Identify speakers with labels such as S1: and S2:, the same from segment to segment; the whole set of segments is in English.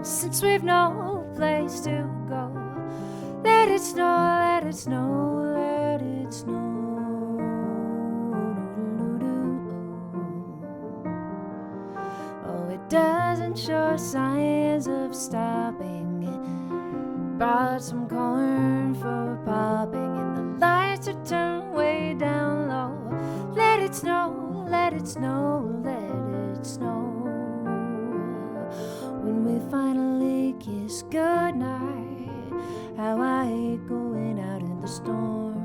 S1: since we've no place to go. Let it snow, let it snow, let it snow. Oh, it doesn't show signs of stopping. It brought some corn for popping, and the lights are turned way down low. Let it snow, let it snow, let it snow. When we finally kiss goodnight, how I hate going out in the storm.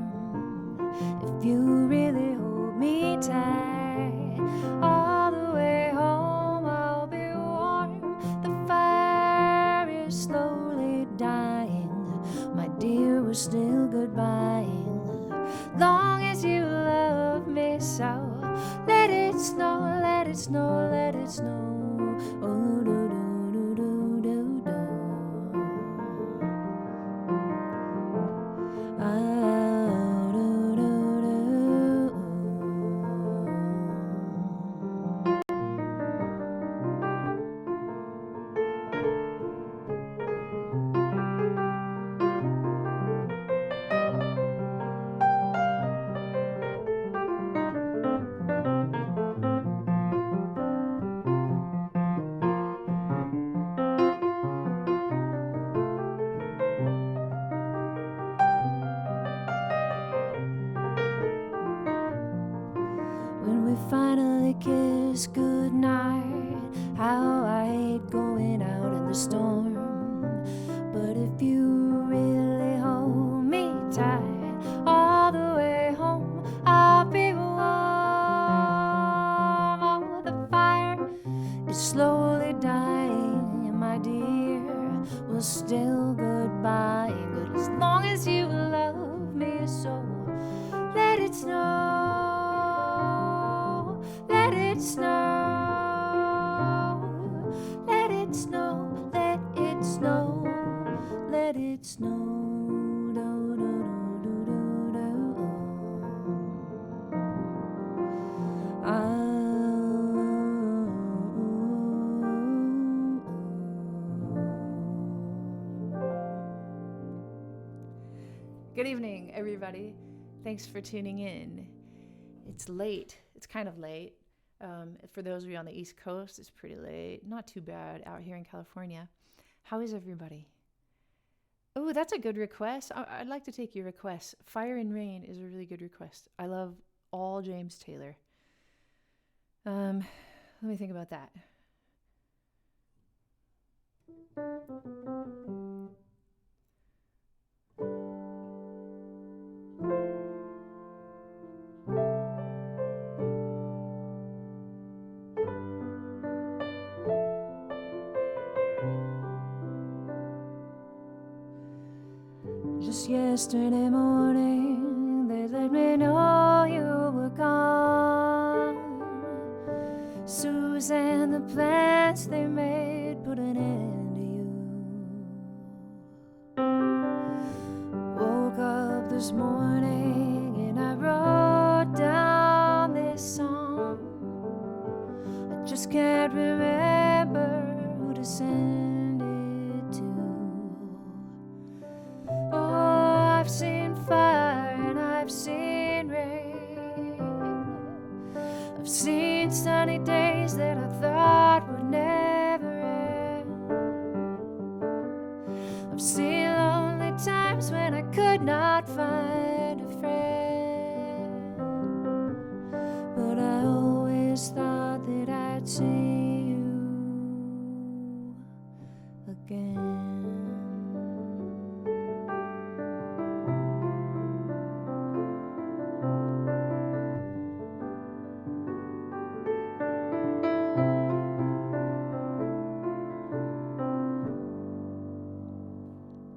S1: If you really hold me tight, all the way home I'll be warm. The fire is slowly dying, my dear, we're still goodbying. Long as you love me so, let it snow, let it snow, let it snow. Oh, do, do, do, do, do, do. Ah, do, do, do. When we finally kiss goodnight, how I hate going out in the storm. But if you really hold me tight, all the way home I'll be warm. Oh, the fire is slowly dying, and my dear, we're still goodbye. But as long as you love me so, let it snow, let it snow, let it snow, let it snow, let it snow. Do, do, do, do, do, do. Good evening, everybody. Thanks for tuning in. It's late. It's kind of late. For those of you on the East Coast, it's pretty late. Not too bad out here in California. How is everybody? Oh, that's a good request. I'd like to take your request. Fire and Rain is a really good request. I love all James Taylor. Let me think about that. Just yesterday morning, they let me know you were gone. Susan, the plans they made put an end to you. Woke up this morning and I wrote down this song. I just can't remember who to send it to. Oh, I've seen fire and I've seen rain. I've seen sunny days that I thought would never end. I've seen lonely times when I could not find a friend. But I always thought that I'd see you again.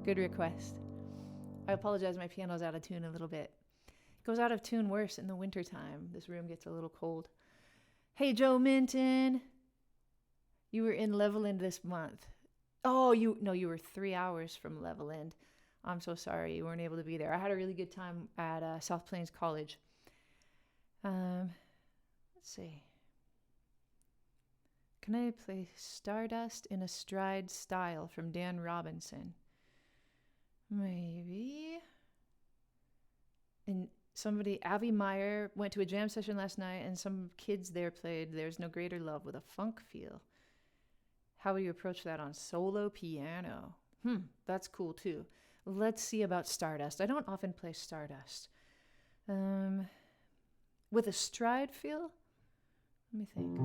S1: Good request. I apologize, my piano's out of tune a little bit. It goes out of tune worse in the wintertime. This room gets a little cold. Hey, Joe Minton. You were in Levelland this month. Oh, you were 3 hours from Levelland. I'm so sorry you weren't able to be there. I had a really good time at South Plains College. Let's see.
S2: Can I play Stardust in a Stride Style from Dan Robinson? Maybe. And somebody, Avi Meyer, went to a jam session last night and some kids there played There's No Greater Love with a funk feel. How would you approach that on solo piano? That's cool too. Let's see about Stardust. I don't often play Stardust. With a stride feel? Let me think.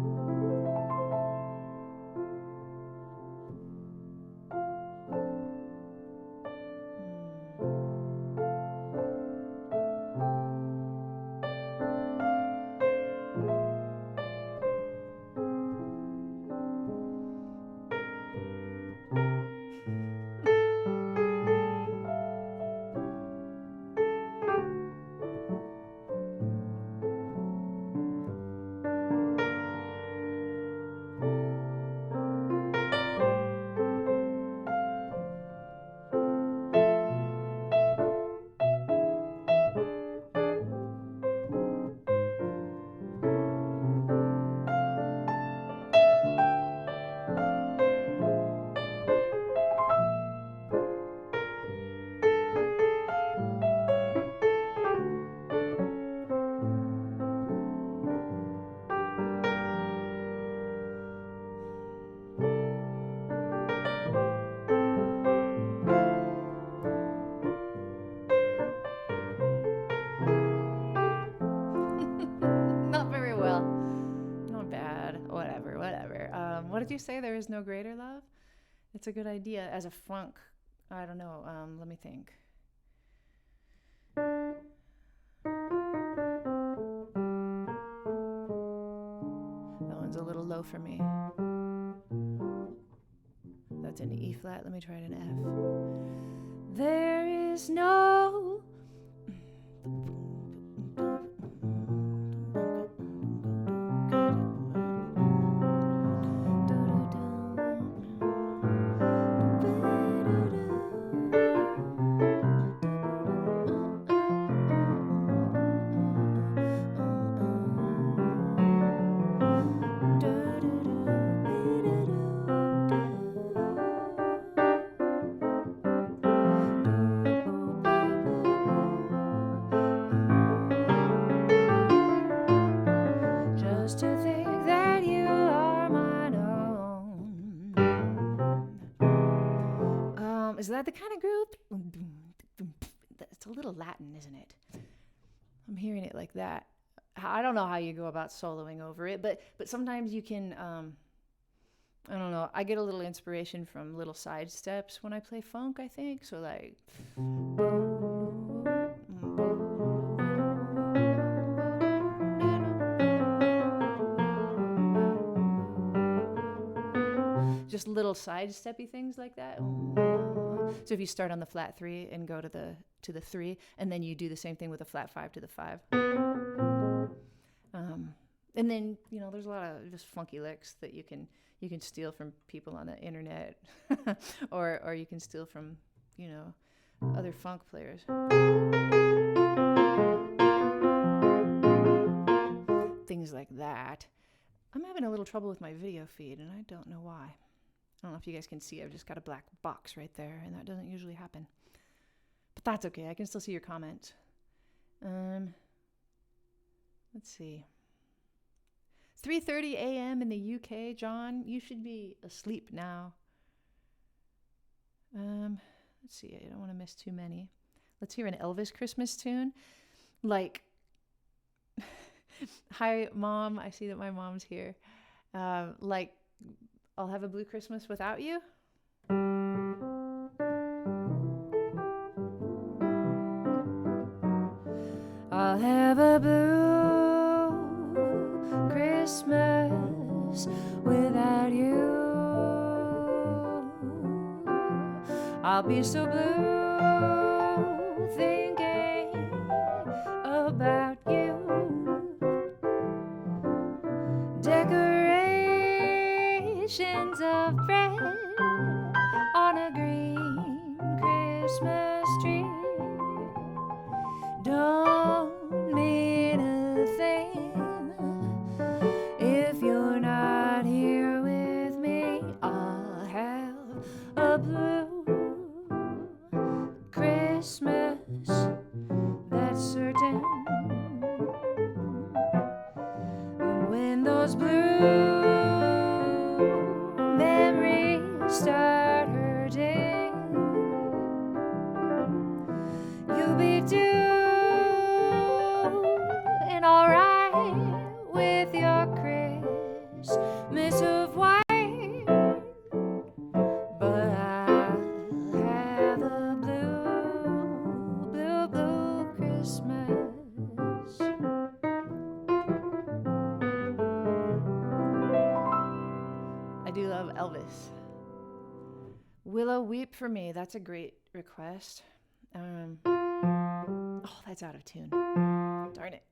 S2: What did you say? There is no greater love? It's a good idea. As a funk, I don't know. Let me think. That one's a little low for me. That's an E flat. Let me try it in F. There is no... Is that the kind of groove? It's a little Latin, isn't it? I'm hearing it like that. I don't know how you go about soloing over it, but sometimes you can, I don't know, I get a little inspiration from little side steps when I play funk, I think. So like... just little side steppy things like that. So if you start on the flat 3 and go to the 3, and then you do the same thing with a flat 5 to the 5. And then, you know, there's a lot of just funky licks that you can steal from people on the internet, or you can steal from, you know, other funk players. Things like that. I'm having a little trouble with my video feed, and I don't know why. I don't know if you guys can see. I've just got a black box right there, and that doesn't usually happen. But that's okay. I can still see your comments. Let's see. 3:30 a.m. in the UK. John, you should be asleep now. Let's see. I don't want to miss too many. Let's hear an Elvis Christmas tune. Like, hi, Mom. I see that my mom's here. Like, I'll Have a Blue Christmas Without You. I'll have a blue Christmas without you. I'll be so blue thinking about you. Decorations of bread on a green Christmas tree don't mean a thing if you're not here with do love Elvis. Willow, weep for me. That's a great request. Oh, that's out of tune. Darn it.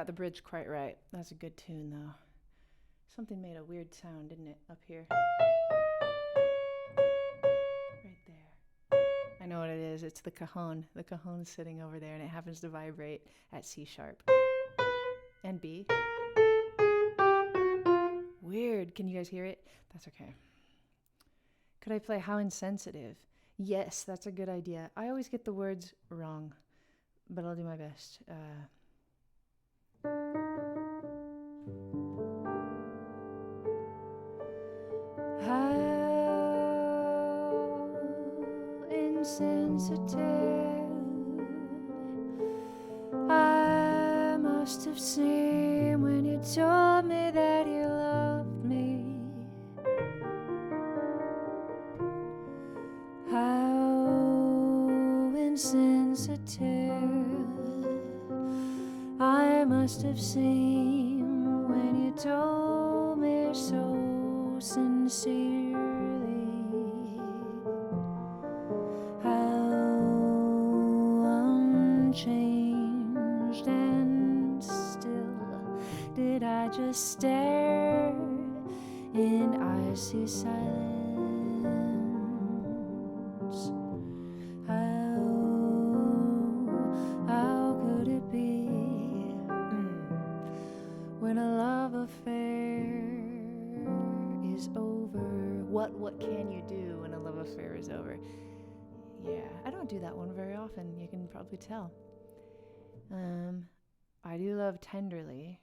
S2: The bridge quite right. That's a good tune though. Something made a weird sound, didn't it, up here? Right there. I know what it is. It's the cajon. The cajon's sitting over there and it happens to vibrate at C sharp and B. Weird. Can you guys hear it? That's okay. Could I play How Insensitive? Yes, that's a good idea. I always get the words wrong, but I'll do my best.
S1: How insensitive I must have seemed when you told me that you loved me. How insensitive I must have seemed when you told me so sincerely. How unchanged and still did I just stare in icy silence. How could it be when a love affair is over? What can you do when a love affair is over? Yeah, I don't do that one very often, you can probably tell. I do love Tenderly.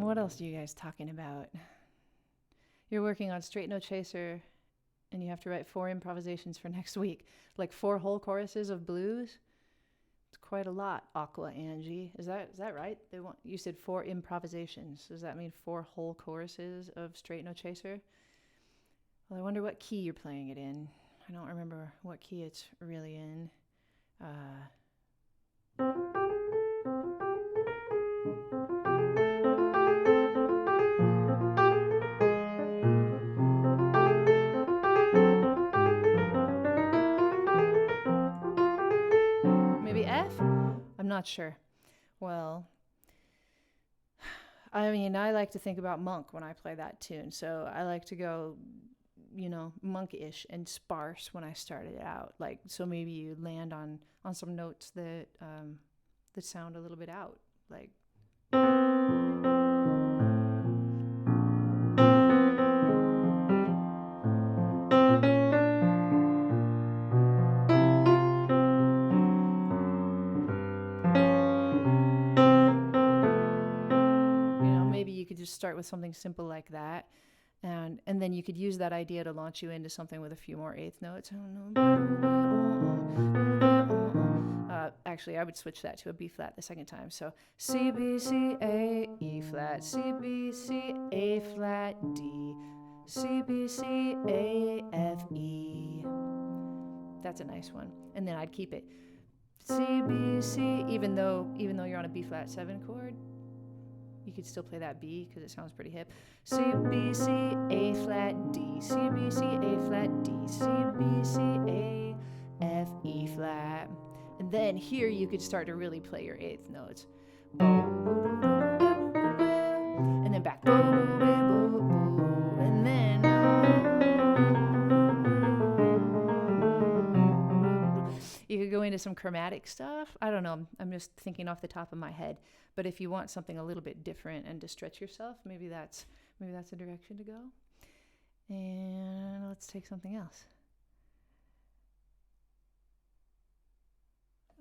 S2: What else are you guys talking about? You're working on Straight No Chaser, and you have to write 4 improvisations for next week. Like 4 whole choruses of blues? It's quite a lot, Aqua Angie. Is that right? You said 4 improvisations. Does that mean 4 whole choruses of Straight No Chaser? Well, I wonder what key you're playing it in. I don't remember what key it's really in. Maybe F? I'm not sure. Well, I mean, I like to think about monk when I play that tune. So I like to go, monk-ish and sparse when I started it out. Like, so maybe you land on some notes that sound a little bit out. Like, maybe you could just start with something simple like that. And then you could use that idea to launch you into something with a few more eighth notes. Actually, I would switch that to a B flat the second time. So C, B, C, A, E flat, C, B, C, A flat, D, C, B, C, A, F, E. That's a nice one. And then I'd keep it C, B, C, even though you're on a B flat 7 chord. You could still play that B because it sounds pretty hip. C, B, C, A flat, D, C, B, C, A flat, D, C, B, C, A, F, E flat. And then here you could start to really play your eighth notes. And then back. And then you could go into some chromatic stuff. I don't know. I'm just thinking off the top of my head. But if you want something a little bit different and to stretch yourself, maybe that's a direction to go. And let's take something else.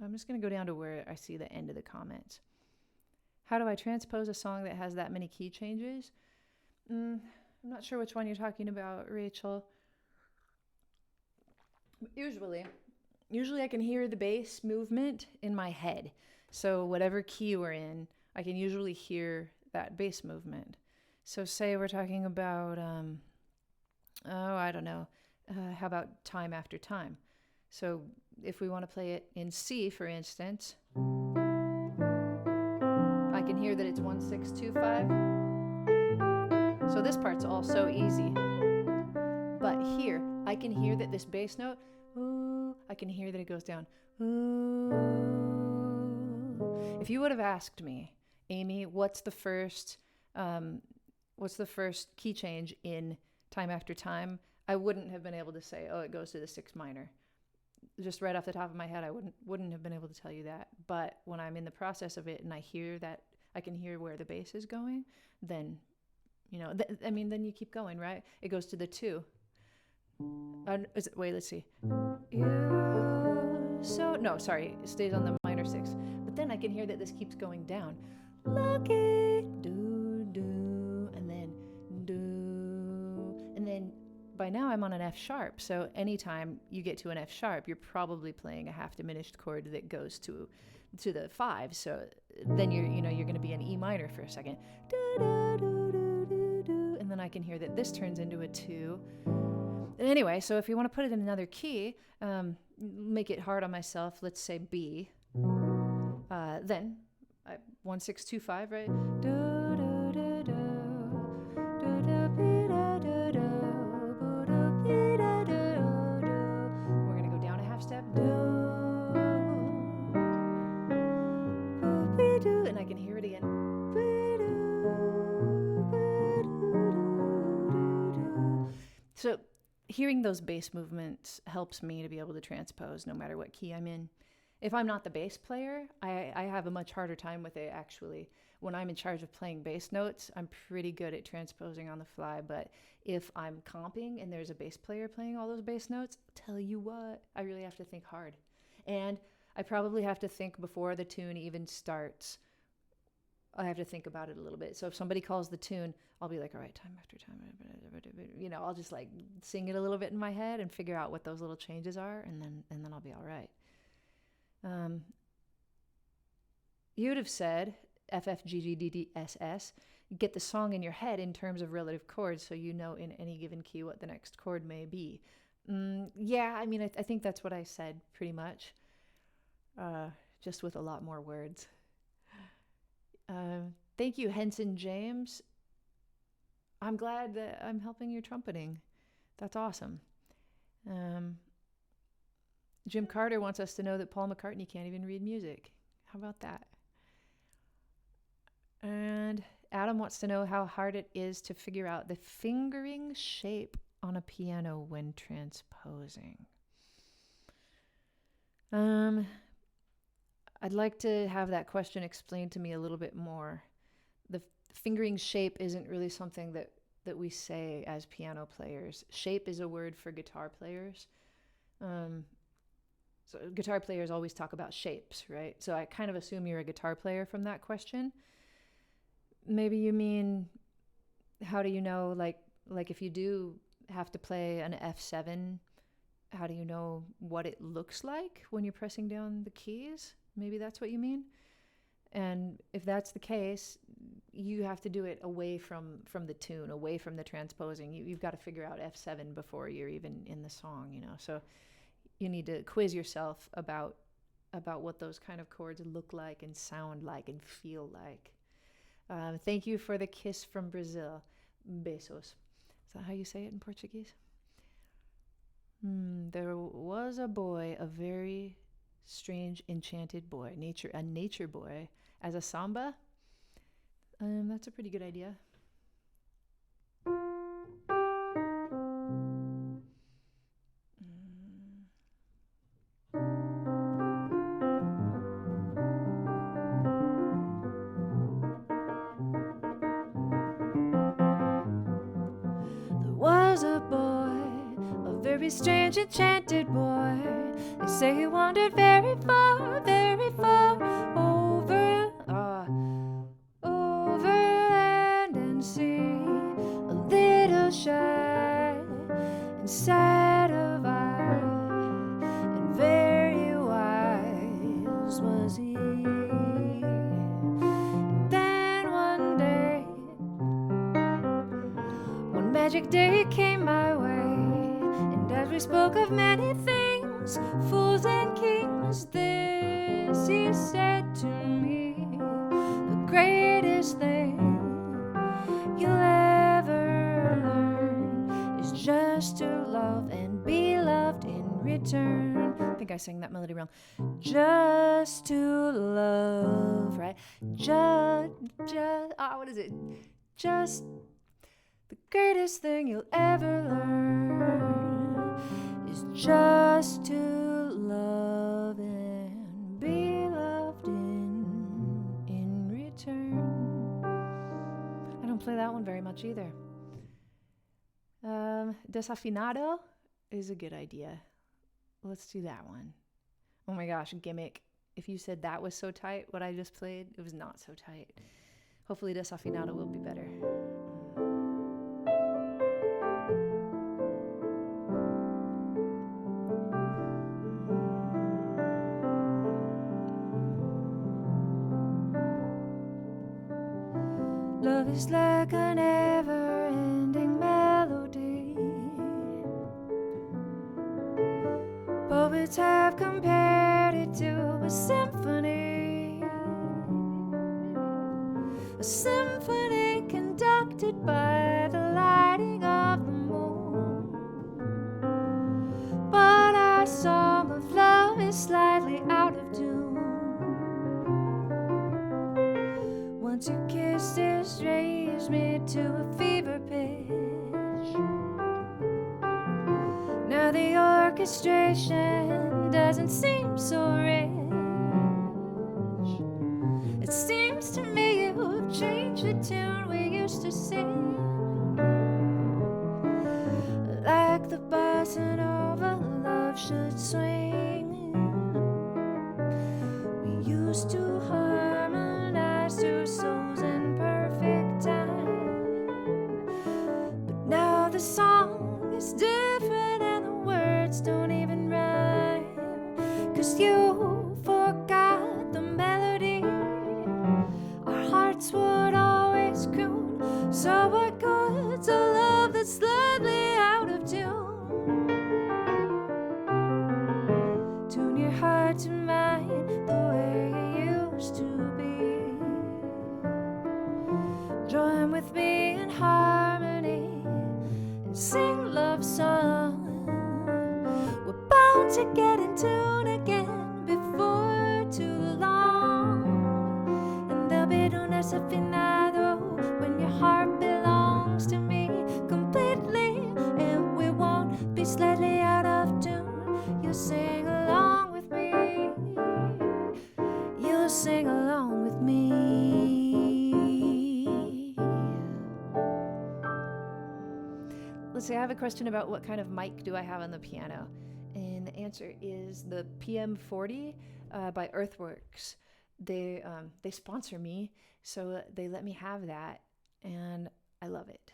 S2: I'm just going to go down to where I see the end of the comments. How do I transpose a song that has that many key changes? I'm not sure which one you're talking about, Rachel. Usually I can hear the bass movement in my head. So whatever key we're in, I can usually hear that bass movement. So say we're talking about, I don't know, how about Time After Time? So if we want to play it in C, for instance, I can hear that it's 1, 6, 2, 5. So this part's all so easy. But here, I can hear that this bass note, ooh, I can hear that it goes down, ooh. If you would have asked me, Aimee, what's the first key change in Time After Time, I wouldn't have been able to say, oh, it goes to the 6 minor. Just right off the top of my head, I wouldn't have been able to tell you that. But when I'm in the process of it and I hear that, I can hear where the bass is going, then, then you keep going, right? It goes to the 2. Let's see. It stays on the minor 6. But then I can hear that this keeps going down. Lucky, do, do, and then do. And then by now I'm on an F sharp. So anytime you get to an F sharp, you're probably playing a half diminished chord that goes to the 5. So then you're going to be in E minor for a second. And then I can hear that this turns into a 2. Anyway, so if you want to put it in another key, make it hard on myself, let's say B. Then 1, 6, 2, 5, right? We're gonna go down a half step. And I can hear it again. So hearing those bass movements helps me to be able to transpose no matter what key I'm in. If I'm not the bass player, I have a much harder time with it, actually. When I'm in charge of playing bass notes, I'm pretty good at transposing on the fly. But if I'm comping and there's a bass player playing all those bass notes, I'll tell you what, I really have to think hard. And I probably have to think before the tune even starts I have to think about it a little bit. So if somebody calls the tune, I'll be like, all right, time after time, I'll just like sing it a little bit in my head and figure out what those little changes are, and then I'll be all right. You'd have said FFGGDDSS, get the song in your head in terms of relative chords so you know in any given key what the next chord may be. Yeah, I mean, I think that's what I said pretty much, just with a lot more words. Thank you, Henson James. I'm glad that I'm helping your trumpeting. That's awesome. Jim Carter wants us to know that Paul McCartney can't even read music. How about that? And Adam wants to know how hard it is to figure out the fingering shape on a piano when transposing. I'd like to have that question explained to me a little bit more. The fingering shape isn't really something that we say as piano players. Shape is a word for guitar players. So guitar players always talk about shapes, right? So I kind of assume you're a guitar player from that question. Maybe you mean, how do you know, like if you do have to play an F7, how do you know what it looks like when you're pressing down the keys? Maybe that's what you mean. And if that's the case, you have to do it away from the tune, away from the transposing. You've got to figure out F7 before you're even in the song, So you need to quiz yourself about what those kind of chords look like and sound like and feel like. Thank you for the kiss from Brazil. Besos. Is that how you say it in Portuguese? There was a boy, a very strange, enchanted boy, a nature boy, as a samba. That's a pretty good idea. Very strange, enchanted boy. They say he wandered very far over land and sea. A little shy and sad of eye, and very wise was he. And then one day, one magic day came my way. As we spoke of many things, fools and kings, this he said to me: the greatest thing you'll ever learn is just to love and be loved in return. I think I sang that melody wrong. Just to love, right? What is it? Just the greatest thing you'll ever learn is just to love and be loved in return. I don't play that one very much either. Desafinado is a good idea. Let's do that one. Oh my gosh, gimmick. If you said that was so tight, what I just played, it was not so tight. Hopefully Desafinado will be better. Love is like a never-ending melody. Poets have compared it to a symphony. A symphony conducted by the lighting of the moon. But our song of love is slightly out of tune. Once your kisses raised me to a fever pitch. Now the orchestration doesn't seem so rich. It seems to me you've changed the tune we used to sing. Like the bossa nova love should swing. We used to harmonize to so
S1: with me in harmony and sing love songs. We're bound to get in tune again before too long. And there'll be no desafinado when your heart belongs to me completely, and we won't be slightly out of tune. You'll sing along with me. You'll sing along with me.
S2: Let's see, I have a question about what kind of mic do I have on the piano? And the answer is the PM40 by Earthworks. They sponsor me, so they let me have that, and I love it.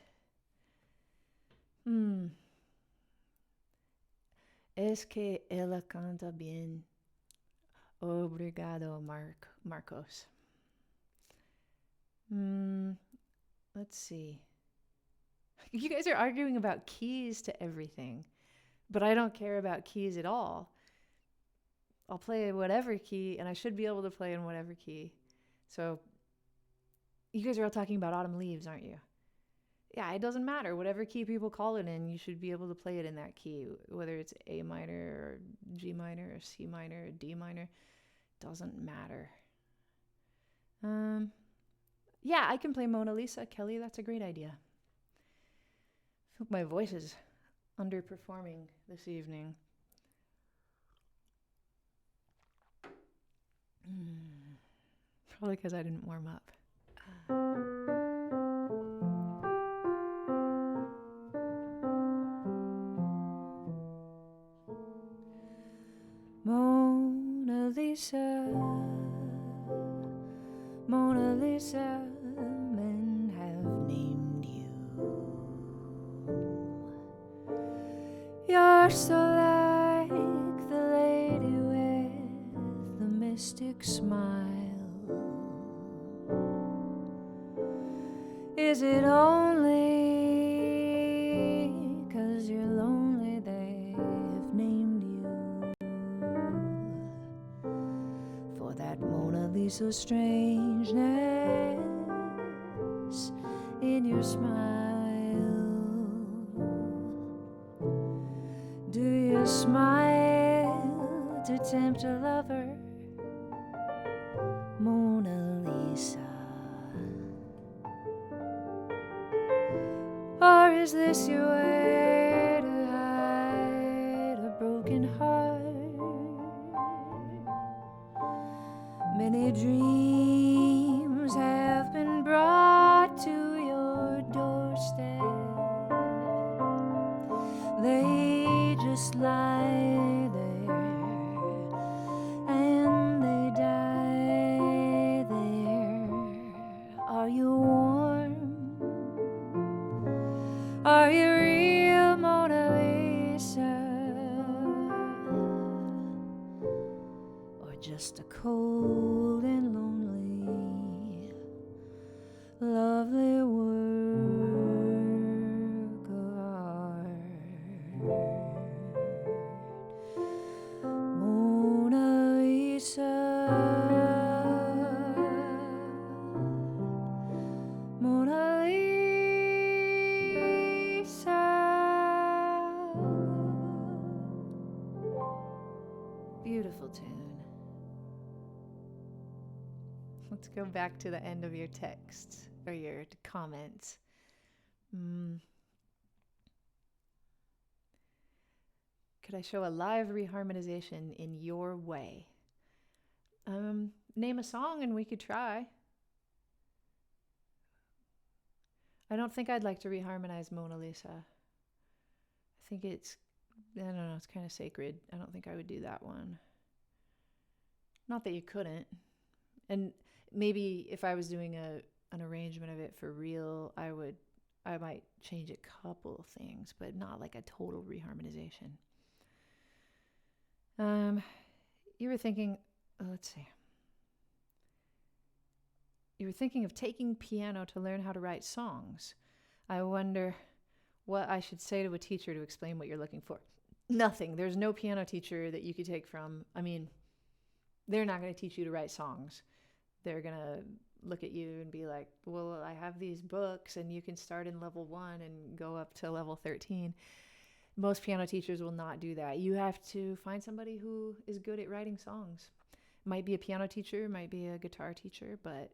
S2: Es que ella canta bien. Obrigado, Marcos. Let's see. You guys are arguing about keys to everything, but I don't care about keys at all. I'll play whatever key, and I should be able to play in whatever key. So you guys are all talking about Autumn Leaves, aren't you? Yeah, it doesn't matter. Whatever key people call it in, you should be able to play it in that key, whether it's A minor or G minor or C minor or D minor. Doesn't matter. Yeah, I can play Mona Lisa, Kelly. That's a great idea. I hope my voice is underperforming this evening. Probably because I didn't warm up.
S1: Mona Lisa, Mona Lisa, men have named you. You're so like the lady with the mystic smile. Is it only 'cause you're lonely they have named you for that Mona Lisa strangeness in your smile? Do you smile to tempt a lover, Mona Lisa? Or is this your way to hide a broken heart? Many dreams have been brought to your doorstep. They just lie there and they die there. Are you warm? Are you real, Mona Lisa? Or just a cold and lonely, lovely work of art? Mona Lisa, Mona Lisa. Beautiful tune. Let's go back to the end of your text or your comments. Could I show a live reharmonization in your way? Name a song and we could try. I don't think I'd like to reharmonize Mona Lisa. I think it's kind of sacred. I don't think I would do that one. Not that you couldn't. And maybe if I was doing an arrangement of it for real, I might change a couple things, but not like a total reharmonization. You were thinking, let's see. You were thinking of taking piano to learn how to write songs. I wonder what I should say to a teacher to explain what you're looking for. Nothing. There's no piano teacher that you could take from. I mean, they're not going to teach you to write songs. They're going to
S2: look at you and be like, well, I have these books and you can start in level 1 and go up to level 13. Most piano teachers will not do that. You have to find somebody who is good at writing songs. Might be a piano teacher, might be a guitar teacher, but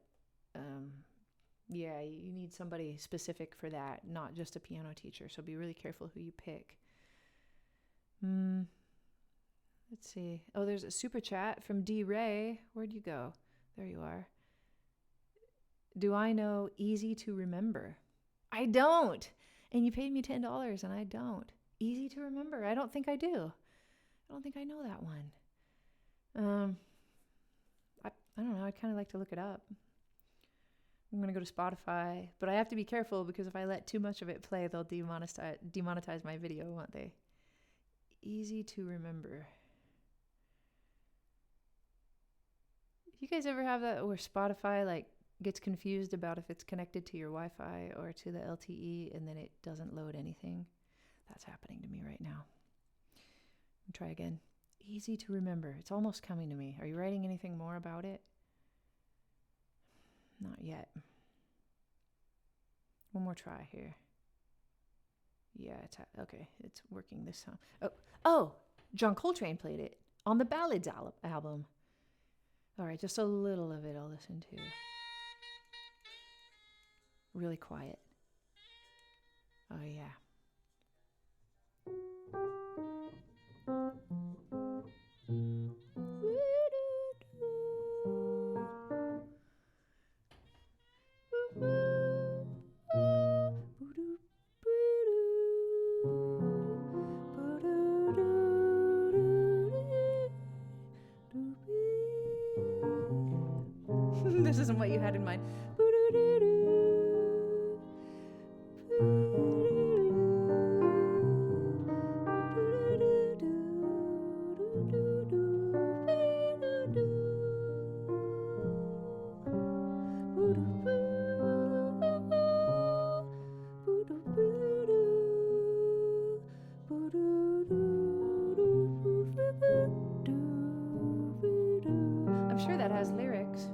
S2: yeah, you need somebody specific for that, not just a piano teacher. So be really careful who you pick. Let's see. Oh, there's a super chat from D. Ray. Where'd you go? There you are. Do I know Easy to Remember? I don't. And you paid me $10 and I don't. Easy to Remember. I don't think I do. I don't think I know that one. I don't know. I'd kind of like to look it up. I'm going to go to Spotify, but I have to be careful because if I let too much of it play, they'll demonetize my video, won't they? Easy to Remember. You guys ever have that where Spotify like gets confused about if it's connected to your Wi-Fi or to the LTE and then it doesn't load anything? That's happening to me right now. Try again. Easy to Remember. It's almost coming to me. Are you writing anything more about it? Not yet. One more try here. Yeah, okay. It's working this time. Oh, John Coltrane played it on the Ballads album. All right, just a little of it I'll listen to. Really quiet. Oh, yeah. This isn't what you had in mind. I'm sure that has lyrics.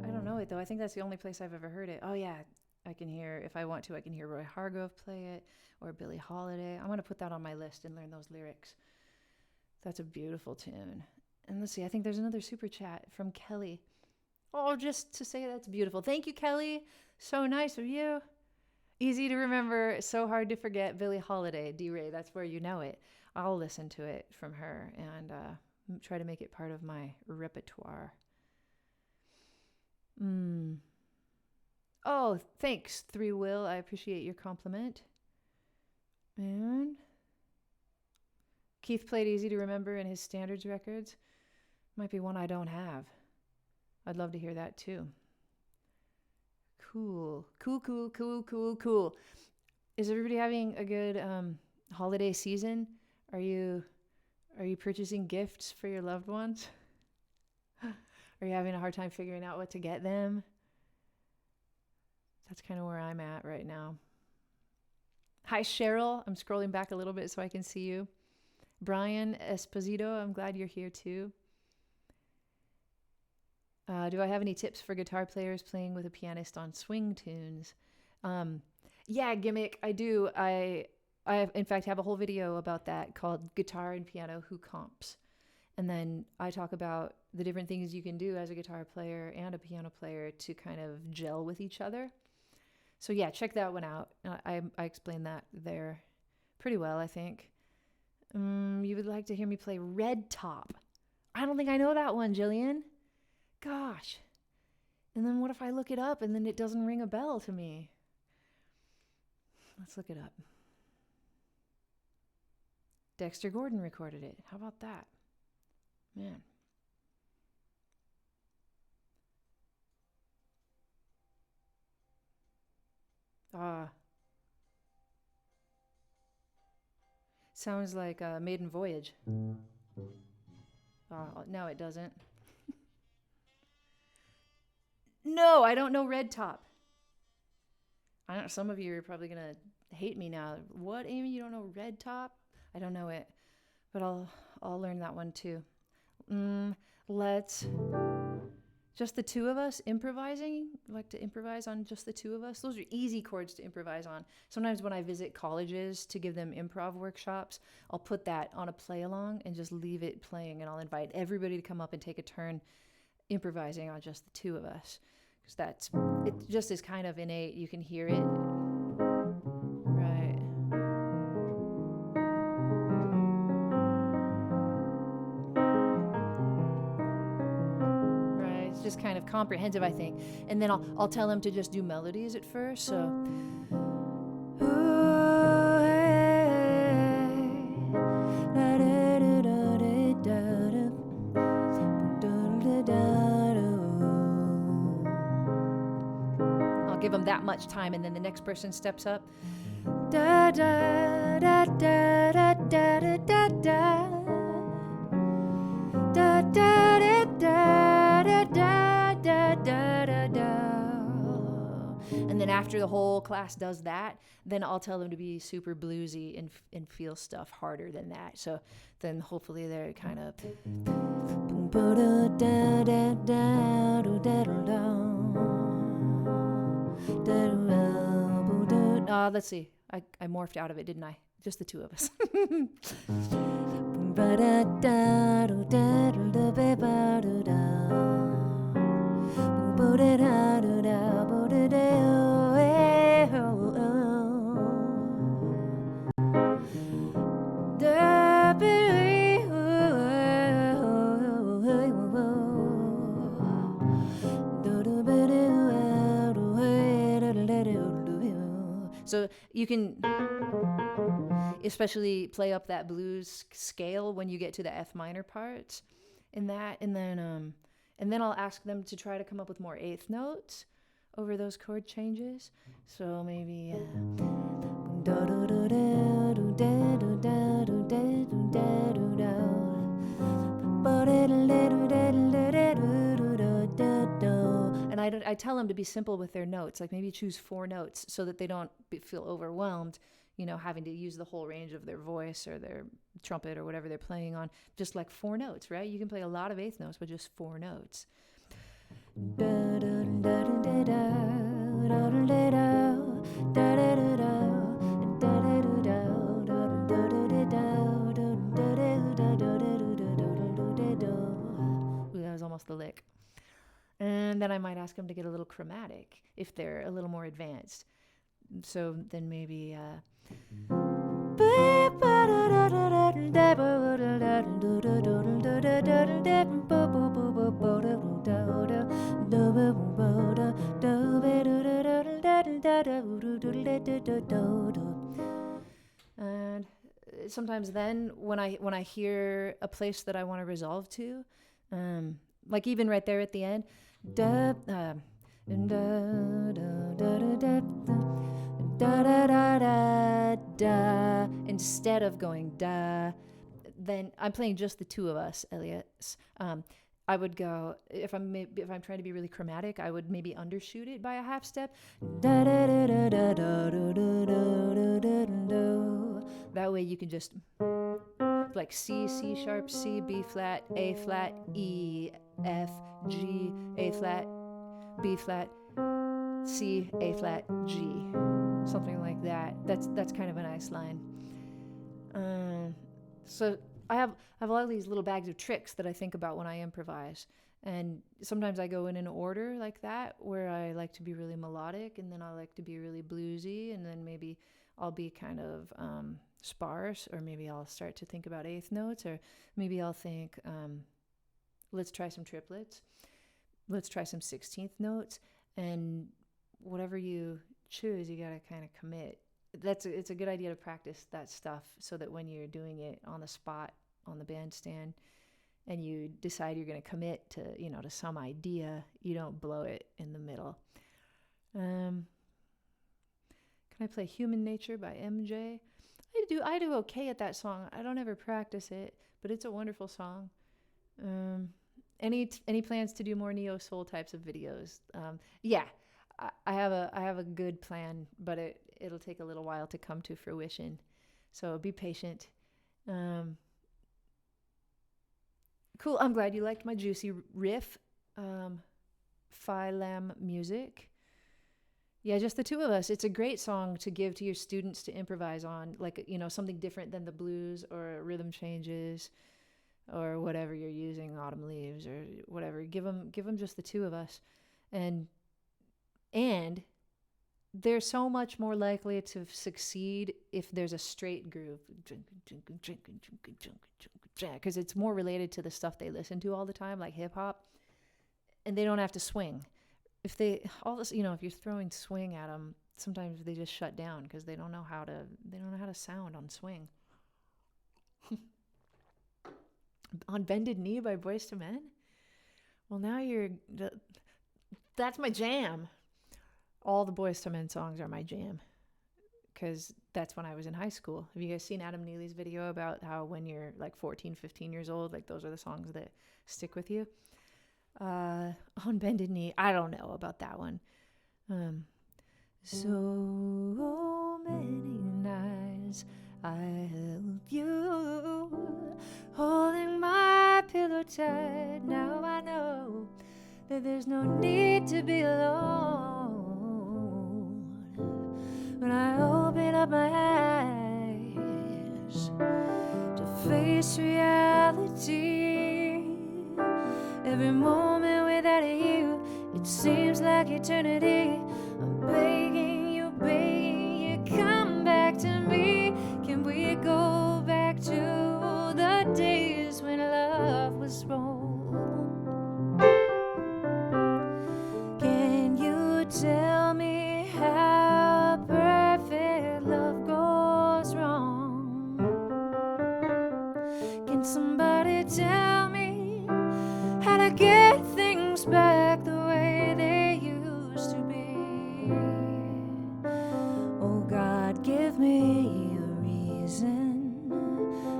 S2: I don't know it though. I think that's the only place I've ever heard it. Oh yeah, I can hear, if I want to, I can hear Roy Hargrove play it or Billie Holiday. I'm going to put that on my list and learn those lyrics. That's a beautiful tune. And let's see, I think there's another super chat from Kelly. Oh, just to say that's beautiful. Thank you, Kelly. So nice of you. Easy to remember, so hard to forget. Billie Holiday, D-Ray, that's where you know it. I'll listen to it from her and try to make it part of my repertoire. Oh, thanks, 3 Will. I appreciate your compliment. And Keith played Easy to Remember in his standards records. Might be one I don't have. I'd love to hear that too. Cool. Is everybody having a good holiday season? Are you purchasing gifts for your loved ones? Are you having a hard time figuring out what to get them? That's kind of where I'm at right now. Hi, Cheryl. I'm scrolling back a little bit so I can see you. Brian Esposito, I'm glad you're here too. Do I have any tips for guitar players playing with a pianist on swing tunes? Yeah, Gimmick, I do. I in fact have a whole video about that called Guitar and Piano Who Comps. And then I talk about the different things you can do as a guitar player and a piano player to kind of gel with each other. So yeah, check that one out. I explain that there pretty well, I think. You would like to hear me play Red Top. I don't think I know that one, Jillian. Gosh. And then what if I look it up and then it doesn't ring a bell to me? Let's look it up. Dexter Gordon recorded it. How about that? Man. Sounds like a Maiden Voyage. No, it doesn't. No, I don't know Red Top. I don't. Some of you are probably gonna hate me now. What, Amy? You don't know Red Top? I don't know it, but I'll learn that one too. Let's Just the two of us improvising. I like to improvise on just the two of us. Those are easy chords to improvise on. Sometimes when I visit colleges to give them improv workshops, I'll put that on a play along and just leave it playing, and I'll invite everybody to come up and take a turn improvising on just the two of us. Because it just is kind of innate. You can hear it. Right. Right. It's just kind of comprehensive, I think. And then I'll tell them to just do melodies at first. So. Give them that much time, and then the next person steps up. Da da da da da da da da da da da da da da da. And then after the whole class does that, then I'll tell them to be super bluesy and feel stuff harder than that. So then hopefully they're kind of. Let's see. I morphed out of it, didn't I? Just the two of us. So you can especially play up that blues scale when you get to the F minor parts in that, and then I'll ask them to try to come up with more eighth notes over those chord changes. So maybe and I tell them to be simple with their notes, like maybe choose 4 notes so that they don't feel overwhelmed, having to use the whole range of their voice or their trumpet or whatever they're playing on. Just like 4 notes, right? You can play a lot of eighth notes, but just 4 notes. Ooh, that was almost the lick. And then I might ask them to get a little chromatic if they're a little more advanced. So then maybe and sometimes then when I hear a place that I want to resolve to, like even right there at the end, da da da da da da da da, instead of going da, then I'm playing just the two of us, Elliot. I would go, if I'm trying to be really chromatic, I would maybe undershoot it by a half step. Da da da da da da da da da da. That way you can just like C, C sharp, C, B flat, A flat, E, F, G, A flat, B flat, C, A flat, G, something like that. That's kind of a nice line. So I have a lot of these little bags of tricks that I think about when I improvise, and sometimes I go in an order like that, where I like to be really melodic, and then I like to be really bluesy, and then maybe I'll be kind of sparse, or maybe I'll start to think about eighth notes, or maybe I'll think, let's try some triplets, let's try some 16th notes, and whatever you choose, you gotta kind of commit. It's a good idea to practice that stuff so that when you're doing it on the spot on the bandstand and you decide you're going to commit to to some idea, you don't blow it in the middle. Can I play Human Nature by MJ? I do okay at that song. I don't ever practice it, but it's a wonderful song. Any plans to do more neo soul types of videos? Yeah, I have a good plan, but it'll take a little while to come to fruition. So be patient. Cool. I'm glad you liked my juicy riff. Phylam Music. Yeah, just the two of us. It's a great song to give to your students to improvise on, like, you know, something different than the blues or rhythm changes or whatever you're using, autumn leaves or whatever. Give them just the two of us. And they're so much more likely to succeed if there's a straight groove, because it's more related to the stuff they listen to all the time, like hip hop, and they don't have to swing. If if you're throwing swing at them, sometimes they just shut down because they don't know how to sound on swing. On Bended Knee by Boyz II Men. Well, now that's my jam. All the Boyz II Men songs are my jam because that's when I was in high school. Have you guys seen Adam Neely's video about how when you're like 14, 15 years old, like those are the songs that stick with you? On Bended Knee, I don't know about that one. So many nights I held you, holding my pillow tight. Now I know that there's no need to be alone. When I open up my eyes to face reality, every moment without you, it seems like eternity. I'm begging you, come back to me. Can we go back to the days when love was wrong? Can you tell me how perfect love goes wrong? Can somebody tell me how to get things back the way they used to be? Oh God, give me a reason.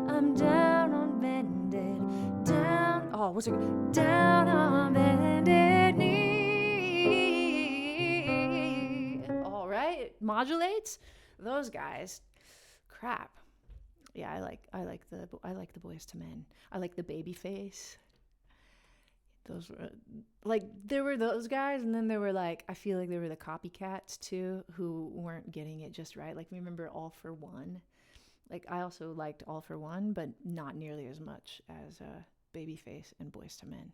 S2: I'm down on bended, down on bended knee. All right, it modulates. Those guys, crap. Yeah, I like the Boyz II Men. I like the Babyface. Those were there were those guys, and then there were I feel like there were the copycats too who weren't getting it just right. Like, remember All for One? I also liked All for One, but not nearly as much as Babyface and Boyz II Men.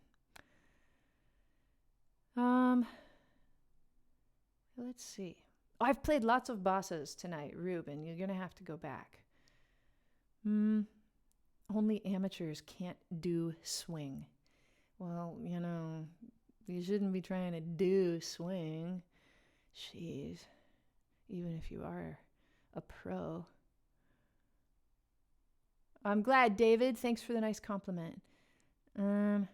S2: Let's see. Oh, I've played lots of bossas tonight, Ruben. You're gonna have to go back. Only amateurs can't do swing. Well, you shouldn't be trying to do swing. Jeez. Even if you are a pro. I'm glad, David. Thanks for the nice compliment. You'd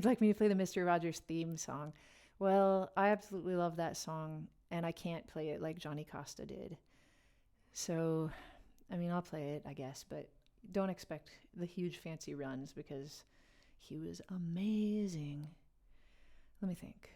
S2: like me to play the Mr. Rogers theme song. Well, I absolutely love that song, and I can't play it like Johnny Costa did. So, I'll play it, I guess, but don't expect the huge fancy runs because he was amazing. Let me think.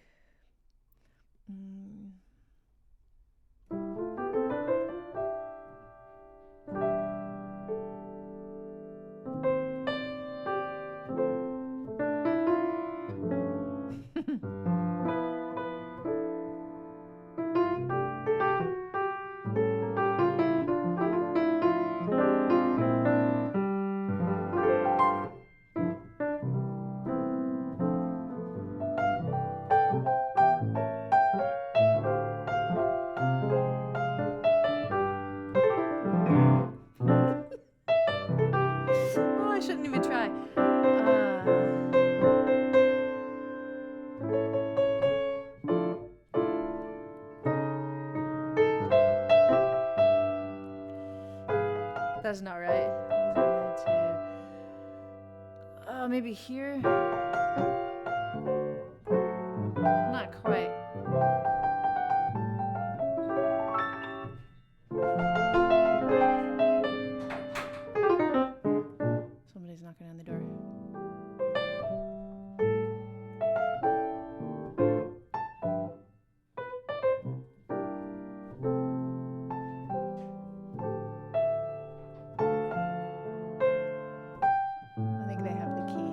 S2: I shouldn't even try. That's not right. Maybe here? Not quite. Somebody's knocking on the door. I think they have the key.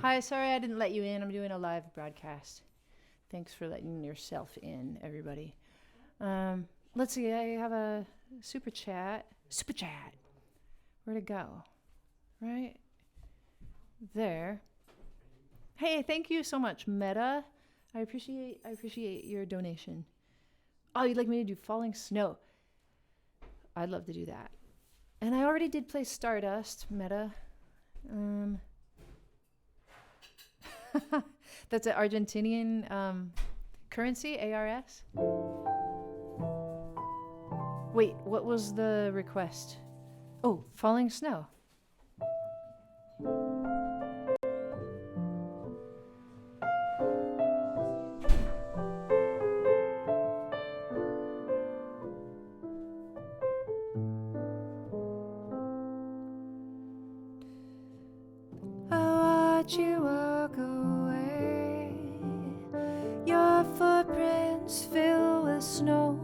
S2: Hi, sorry I didn't let you in. I'm doing a live broadcast. Thanks for letting yourself in, everybody. Let's see, I have a super chat. Super chat. Where'd it go? Right there. Hey, thank you so much, Meta. I appreciate your donation. Oh, you'd like me to do Falling Snow? I'd love to do that. And I already did play Stardust, Meta. That's an Argentinian currency, ARS. Wait, what was the request? Oh, Falling Snow. I watch you walk away. Your footprints fill with snow,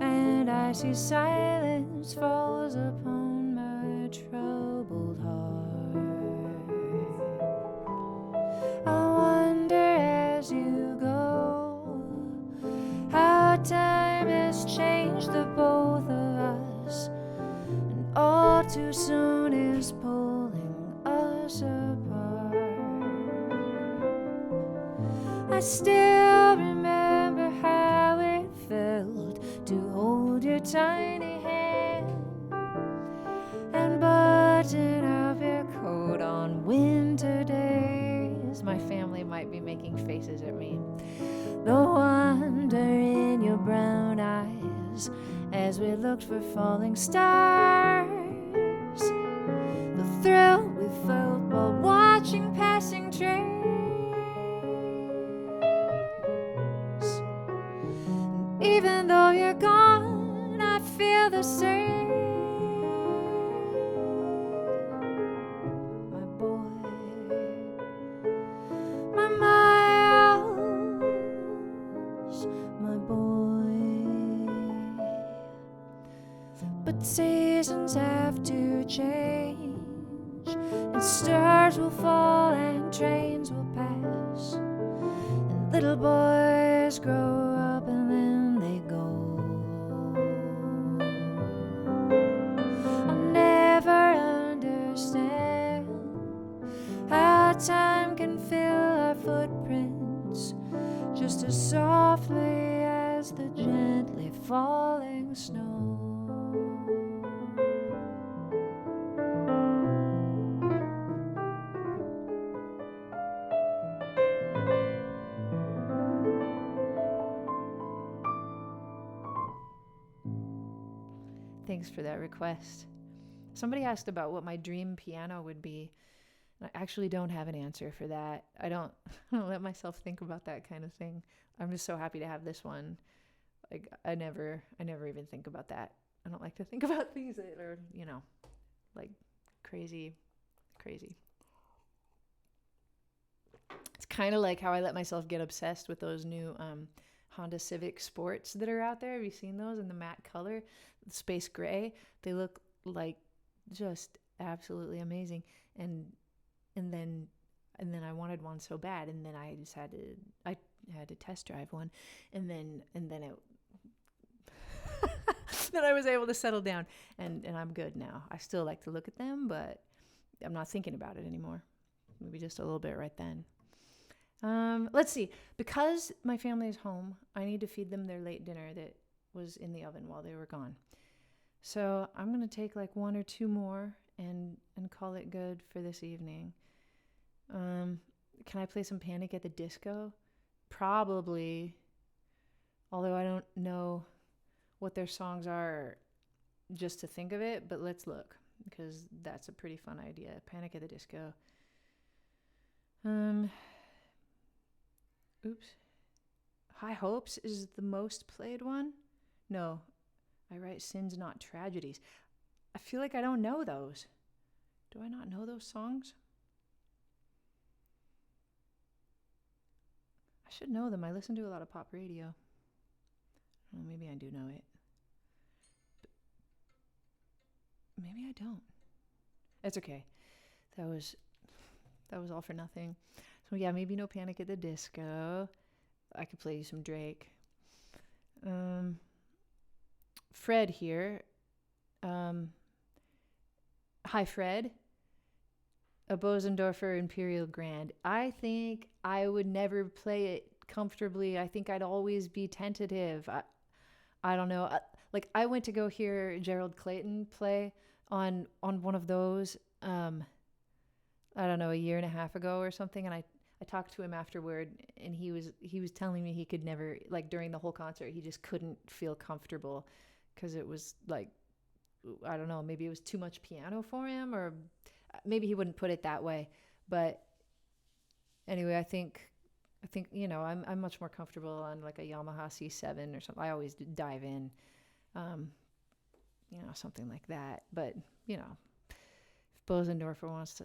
S2: and I see silence falls upon my troubled heart. I wonder as you go how time has changed the both of us, and all too soon is pulling us apart. I still remember how it felt to hold your tiny hand and button up your coat on winter days. My family might be making faces at me. The wonder in your brown eyes as we looked for falling stars. The thrill we felt while watching passing trains. Even though you're gone, I feel the same. My boy, my Miles, my boy. But seasons have to change, and stars will fall and trains will pass, and little boys grow up and then they go. I'll never understand how time can fill our footprints just as softly as the gently falling snow. Thanks for that request. Somebody asked about what my dream piano would be. I actually don't have an answer for that. I don't let myself think about that kind of thing. I'm just so happy to have this one. Like I never even think about that. I don't like to think about things that are, like crazy. It's kind of like how I let myself get obsessed with those new Honda Civic Sports that are out there. Have you seen those in the matte color, space gray? They look like just absolutely amazing. And then I wanted one so bad, and then I had to test drive one, and then it then I was able to settle down, and I'm good now. I still like to look at them, but I'm not thinking about it anymore. Maybe just a little bit right then. Let's see. Because my family is home, I need to feed them their late dinner that was in the oven while they were gone. So I'm going to take like one or two more and call it good for this evening. Can I play some Panic at the Disco? Probably. Although I don't know what their songs are just to think of it, but let's look, because that's a pretty fun idea. Panic at the Disco. Oops. High Hopes is the most played one? No. I write Sins Not Tragedies. I feel like I don't know those. Do I not know those songs? I should know them. I listen to a lot of pop radio. Well, maybe I do know it. But maybe I don't. It's okay. That was That was all for nothing. So yeah, maybe no Panic at the Disco. I could play you some Drake. Fred here. Hi, Fred. A Bosendorfer Imperial Grand. I think I would never play it comfortably. I think I'd always be tentative. I don't know. Like, I went to go hear Gerald Clayton play on one of those, I don't know, a year and a half ago or something. And I talked to him afterward, and he was telling me he could never, like, during the whole concert, he just couldn't feel comfortable because it was like, I don't know, maybe it was too much piano for him, or maybe he wouldn't put it that way. But anyway, I think you know, I'm much more comfortable on like a Yamaha C7 or something. I always dive in, you know, something like that. But you know, if Bosendorfer wants to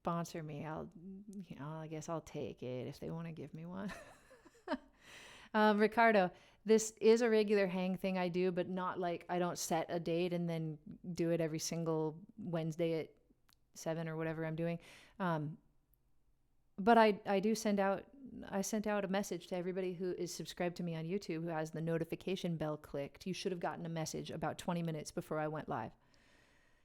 S2: sponsor me, I guess I'll take it if they want to give me one. Ricardo, this is a regular hang thing I do, but not like I don't set a date and then do it every single Wednesday at 7 or whatever I'm doing. But I sent out a message to everybody who is subscribed to me on YouTube, who has the notification bell clicked. You should have gotten a message about 20 minutes before I went live.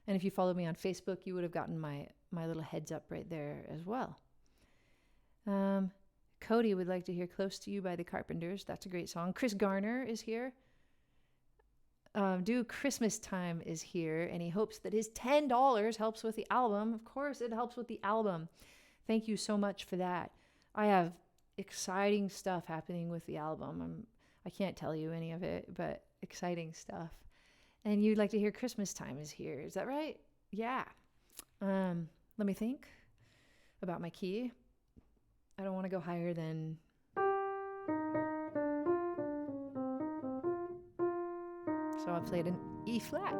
S2: And if you followed me on Facebook, you would have gotten my little heads up right there as well. Cody would like to hear Close to You by the Carpenters. That's a great song. Chris Garner is here. Christmastime is here, and he hopes that his $10 helps with the album. Of course, it helps with the album. Thank you so much for that. I have exciting stuff happening with the album. I can't tell you any of it, but exciting stuff. And you'd like to hear Christmastime is here. Is that right? Yeah. Let me think about my key. I don't want to go higher than... So I played an E flat.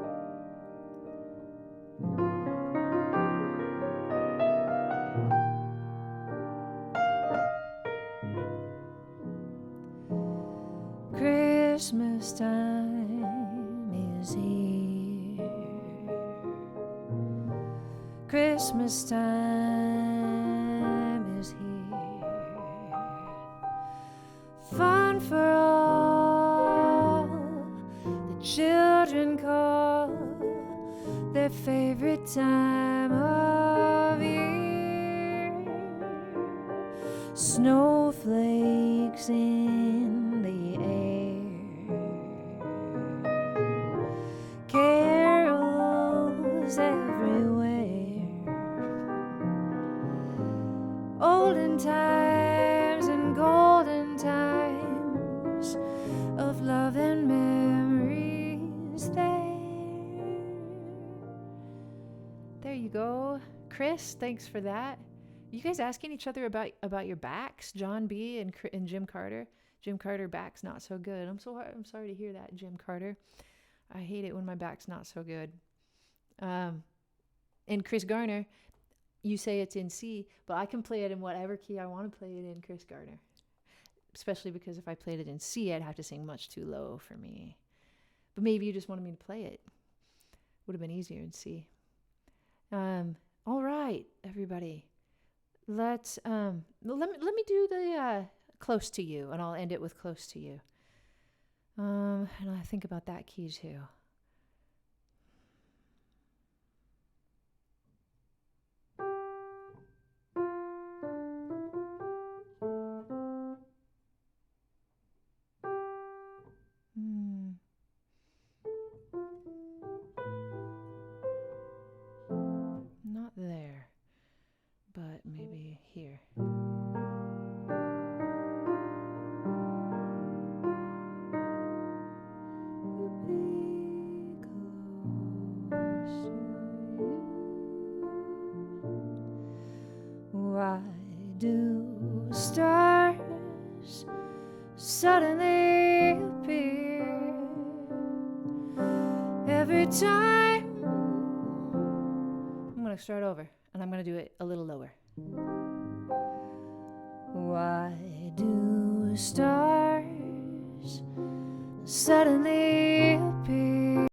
S2: Christmas time is here. Christmas time is here. Fun for all. The children call their favorite time of year. Snowflakes in the air, carols everywhere, olden times and golden times of love and memories there you go. Chris, thanks for that. You guys asking each other about your backs? John B. and Jim Carter. Jim Carter, back's not so good. I'm sorry to hear that, Jim Carter. I hate it when my back's not so good. And Chris Garner, you say it's in C, but I can play it in whatever key I want to play it in, Chris Garner. Especially because if I played it in C, I'd have to sing much too low for me. But maybe you just wanted me to play it. Would have been easier in C. All right, everybody. Let's let me do the Close to You, and I'll end it with Close to You. And I think about that key too. Not there, but maybe here. Why do stars suddenly appear every time? I'm going to start over, and I'm going to do it a little lower. Why do stars suddenly appear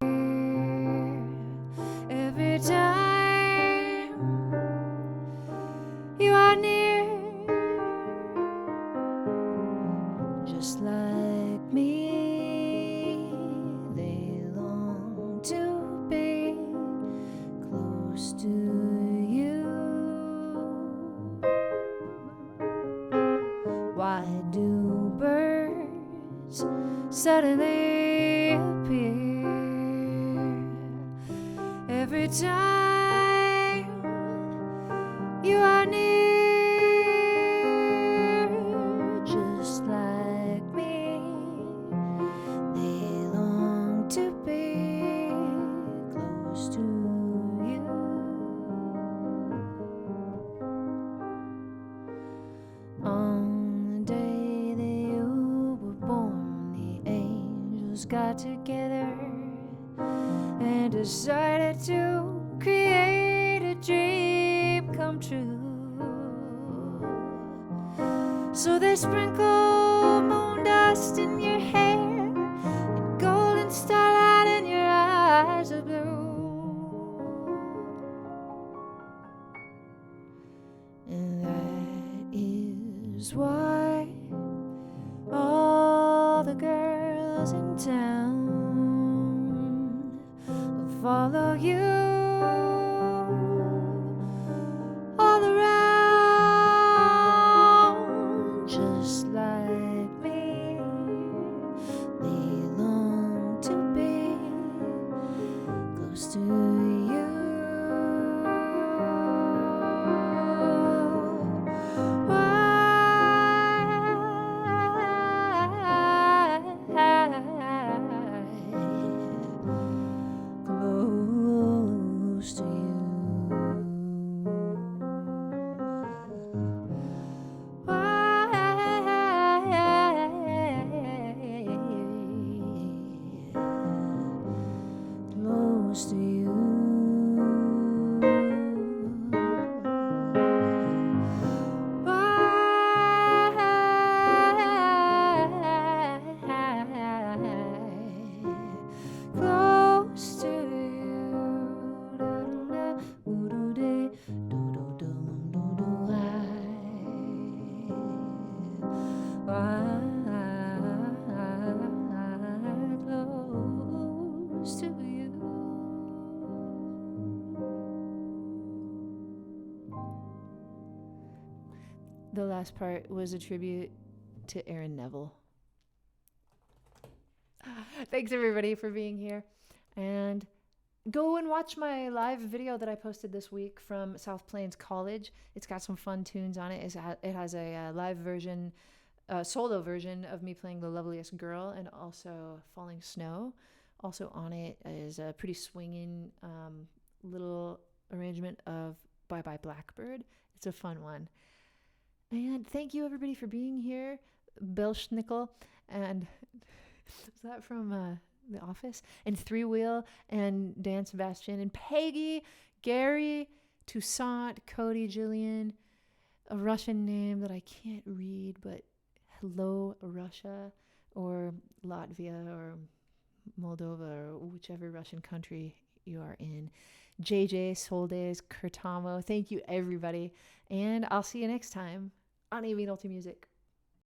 S2: every time you
S1: Why do birds suddenly appear every time you are near? Just like me, they long to be close to you. On the day that you were born, the angels got together and decided to create a dream come true. So they sprinkled moon dust in your hair and golden starlight in your eyes of blue. And that is why all the girls in town follow you all around. Just like me, they long to be close to you. Close to you. Close to you. Close to close to you. The last part was a tribute to Aaron Neville. Thanks everybody for being here, and go and watch my live video that I posted this week from South Plains College. It's got some fun tunes on it. It has a live version, solo version of me playing The Loveliest Girl, and also Falling Snow. Also on it is a pretty swinging little arrangement of Bye Bye Blackbird. It's a fun one. And thank you everybody for being here. Belschnickel, and is that from The Office? And Three Wheel, and Dan Sebastian, and Peggy, Gary, Toussaint, Cody, Jillian, a Russian name that I can't read, but hello Russia, or Latvia, or Moldova, or whichever Russian country you are in. JJ, Soldays, Kurtamo, thank you everybody, and I'll see you next time on Aimee Nolte Music.